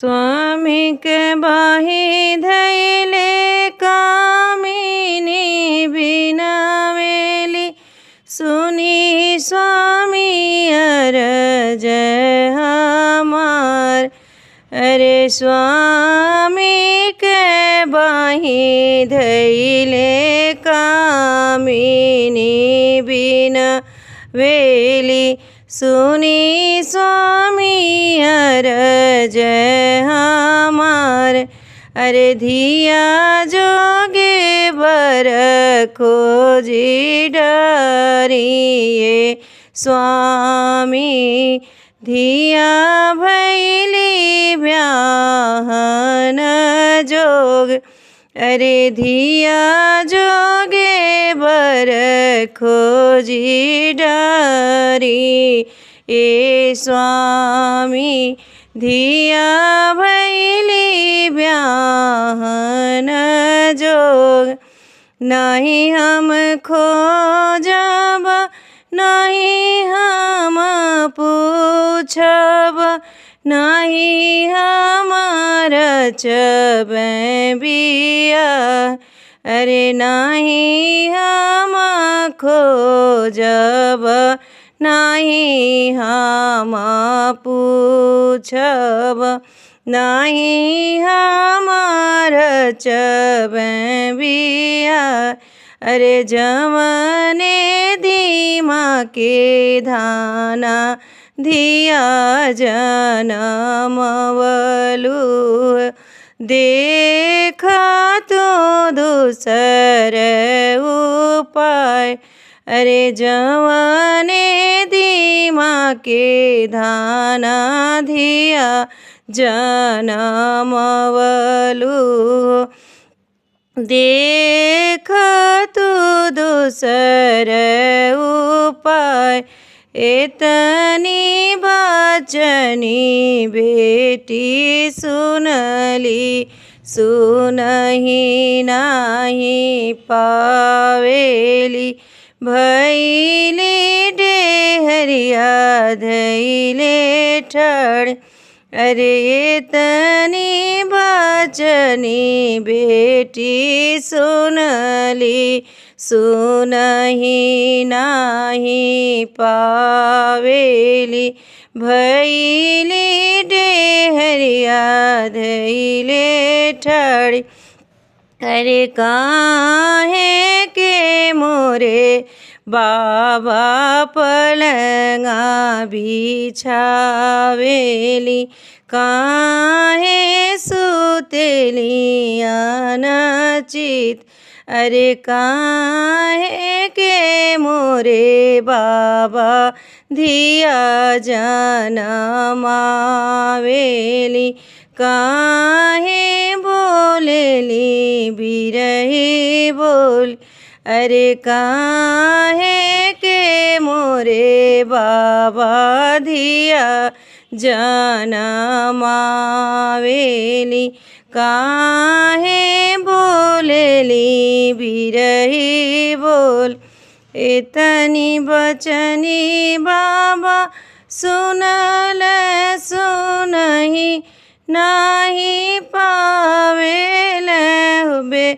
स्वामी के बाही धैले कामिनी बिनावेली सुनी स्वामी अरज हमार। अरे स्वामी के बाही धैले कामिनी बिनावेली सुनी स्वामी अरज हमार। अरे धिया जोगे बर खोजी डरिए स्वामी धिया भैली ब्याहन जोग। अरे धिया जोगे बर खोजी डरी ए स्वामी धिया भैली ब्याहन जोग। नहीं हम खोजब नहीं हम पूछब नहीं हम रचब बिया। अरे नहीं हम खोजब नहीं हम पूछब नहीं हम रचब बिया। अरे जमने दीमा के धाना धिया जनमवलु देखा तो दूसर उपाय। अरे जवाने दीमा के धाना धिया जनमवलु देखा तू दूसर उपाय। एतनी बचनी बेटी सुनली सुनही नाही पावेली भैली डेहरिया धैले ठड़। अरे एतनी बचनी बेटी सुनली सुनही नाही पावेली भैली डेहरिया धैले ठड़। अरे काहे के मोरे बाबा पलंगा बिछावेली काहे सुतेली अनचित। अरे काहे के मोरे बाबा धिया जनमावेली काहे बोलेली बिरही बोल। अरे काहे के मोरे बाबा धिया जनमावेली काहे बोलेली बिरही बोल। एतनी बचनी बाबा सुनल सुनही नाही पावेल बे।